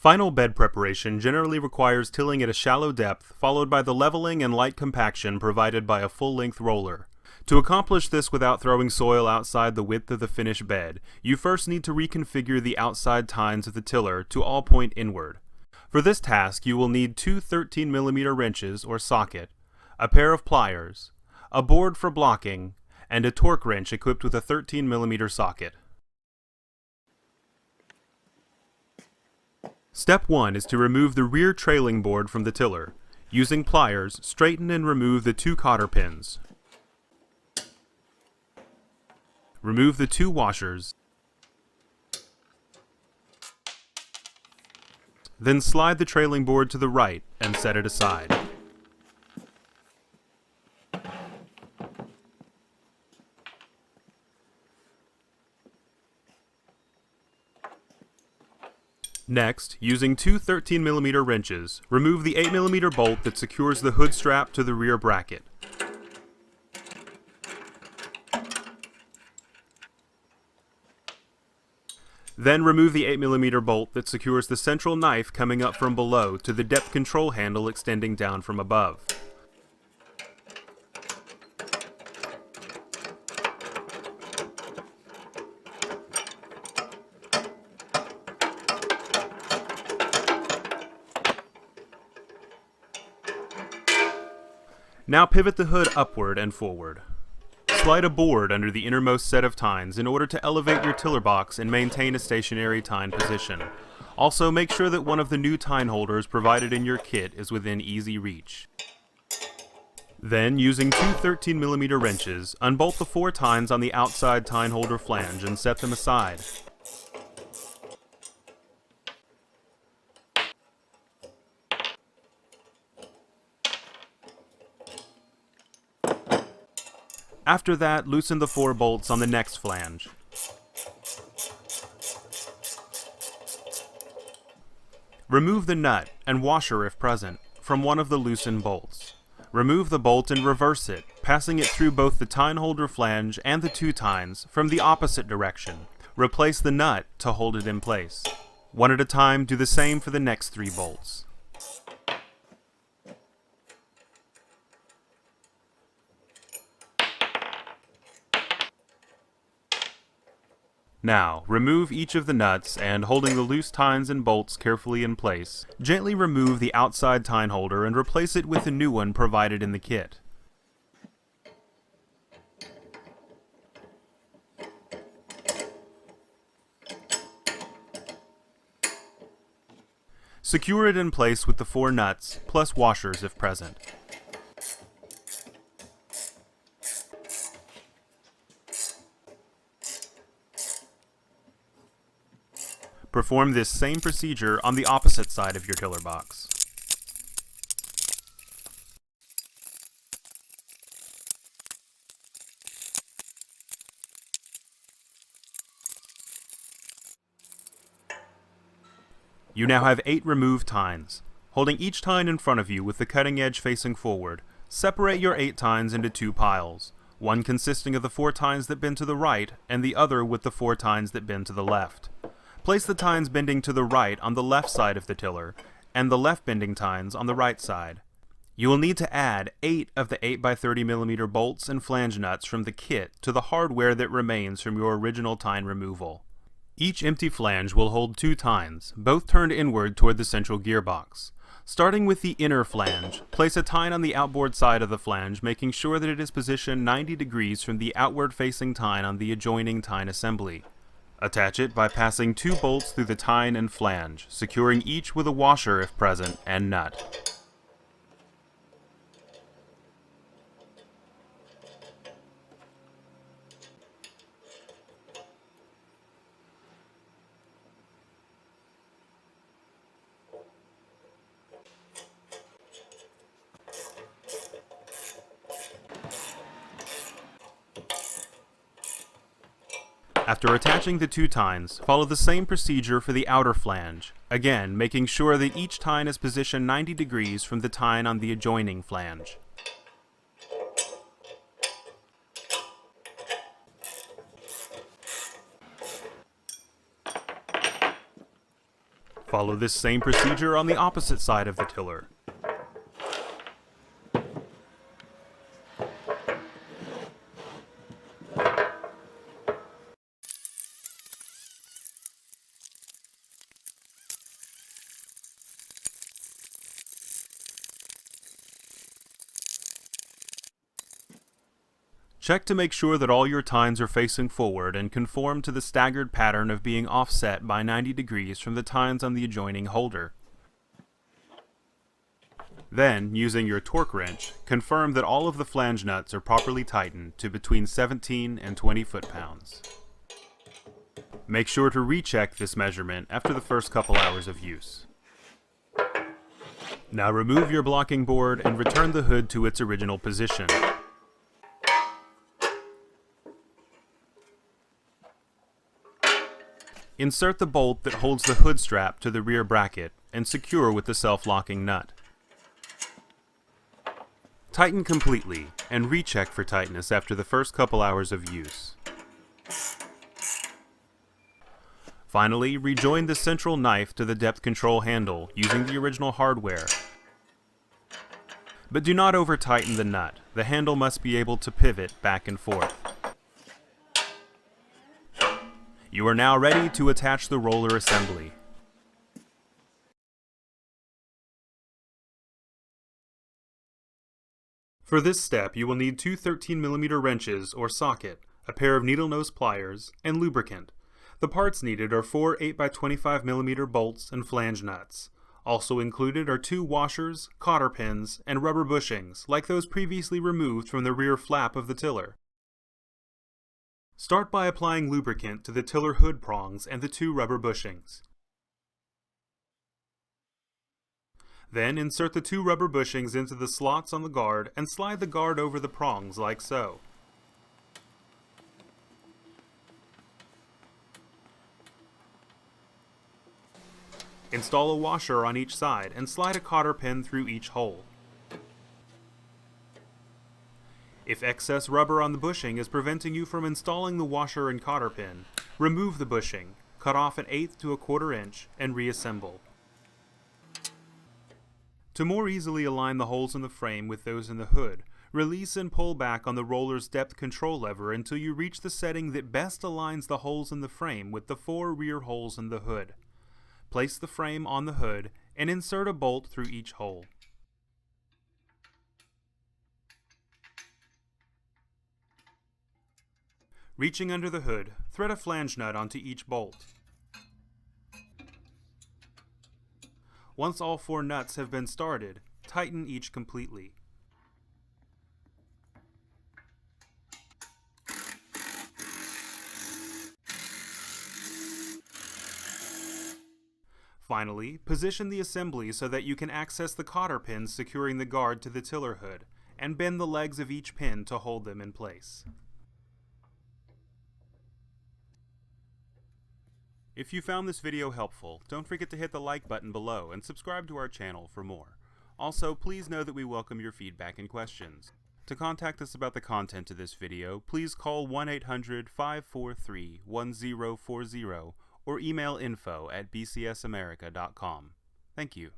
Final bed preparation generally requires tilling at a shallow depth, followed by the leveling and light compaction provided by a full-length roller. To accomplish this without throwing soil outside the width of the finished bed, you first need to reconfigure the outside tines of the tiller to all point inward. For this task, you will need two 13mm wrenches or socket, a pair of pliers, a board for blocking, and a torque wrench equipped with a 13mm socket. Step 1 is to remove the rear trailing board from the tiller. Using pliers, straighten and remove the two cotter pins. Remove the two washers. Then slide the trailing board to the right and set it aside. Next, using two 13mm wrenches, remove the 8mm bolt that secures the hood strap to the rear bracket. Then remove the 8mm bolt that secures the central knife coming up from below to the depth control handle extending down from above. Now pivot the hood upward and forward. Slide a board under the innermost set of tines in order to elevate your tiller box and maintain a stationary tine position. Also, make sure that one of the new tine holders provided in your kit is within easy reach. Then, using two 13mm wrenches, unbolt the four tines on the outside tine holder flange and set them aside. After that, loosen the four bolts on the next flange. Remove the nut, and washer if present, from one of the loosened bolts. Remove the bolt and reverse it, passing it through both the tine holder flange and the two tines from the opposite direction. Replace the nut to hold it in place. One at a time, do the same for the next three bolts. Now, remove each of the nuts and, holding the loose tines and bolts carefully in place, gently remove the outside tine holder and replace it with a new one provided in the kit. Secure it in place with the four nuts, plus washers if present. Perform this same procedure on the opposite side of your tiller box. You now have 8 removed tines. Holding each tine in front of you with the cutting edge facing forward, separate your 8 tines into 2 piles, one consisting of the 4 tines that bend to the right and the other with the 4 tines that bend to the left. Place the tines bending to the right on the left side of the tiller, and the left bending tines on the right side. You will need to add 8 of the 8x30mm bolts and flange nuts from the kit to the hardware that remains from your original tine removal. Each empty flange will hold 2 tines, both turned inward toward the central gearbox. Starting with the inner flange, place a tine on the outboard side of the flange, making sure that it is positioned 90 degrees from the outward-facing tine on the adjoining tine assembly. Attach it by passing 2 bolts through the tine and flange, securing each with a washer if present and nut. After attaching the 2 tines, follow the same procedure for the outer flange, again making sure that each tine is positioned 90 degrees from the tine on the adjoining flange. Follow this same procedure on the opposite side of the tiller. Check to make sure that all your tines are facing forward and conform to the staggered pattern of being offset by 90 degrees from the tines on the adjoining holder. Then, using your torque wrench, confirm that all of the flange nuts are properly tightened to between 17 and 20 foot-pounds. Make sure to recheck this measurement after the first couple hours of use. Now remove your blocking board and return the hood to its original position. Insert the bolt that holds the hood strap to the rear bracket and secure with the self-locking nut. Tighten completely and recheck for tightness after the first couple hours of use. Finally, rejoin the central knife to the depth control handle using the original hardware. But do not over-tighten the nut. The handle must be able to pivot back and forth. You are now ready to attach the roller assembly. For this step, you will need two 13mm wrenches or socket, a pair of needle nose pliers, and lubricant. The parts needed are 4 8x25mm bolts and flange nuts. Also included are 2 washers, cotter pins, and rubber bushings, like those previously removed from the rear flap of the tiller. Start by applying lubricant to the tiller hood prongs and the 2 rubber bushings. Then insert the 2 rubber bushings into the slots on the guard and slide the guard over the prongs like so. Install a washer on each side and slide a cotter pin through each hole. If excess rubber on the bushing is preventing you from installing the washer and cotter pin, remove the bushing, cut off 1/8 to 1/4 inch, and reassemble. To more easily align the holes in the frame with those in the hood, release and pull back on the roller's depth control lever until you reach the setting that best aligns the holes in the frame with the 4 rear holes in the hood. Place the frame on the hood and insert a bolt through each hole. Reaching under the hood, thread a flange nut onto each bolt. Once all 4 nuts have been started, tighten each completely. Finally, position the assembly so that you can access the cotter pins securing the guard to the tiller hood, and bend the legs of each pin to hold them in place. If you found this video helpful, don't forget to hit the like button below and subscribe to our channel for more. Also, please know that we welcome your feedback and questions. To contact us about the content of this video, please call 1-800-543-1040 or email info@bcsamerica.com. Thank you.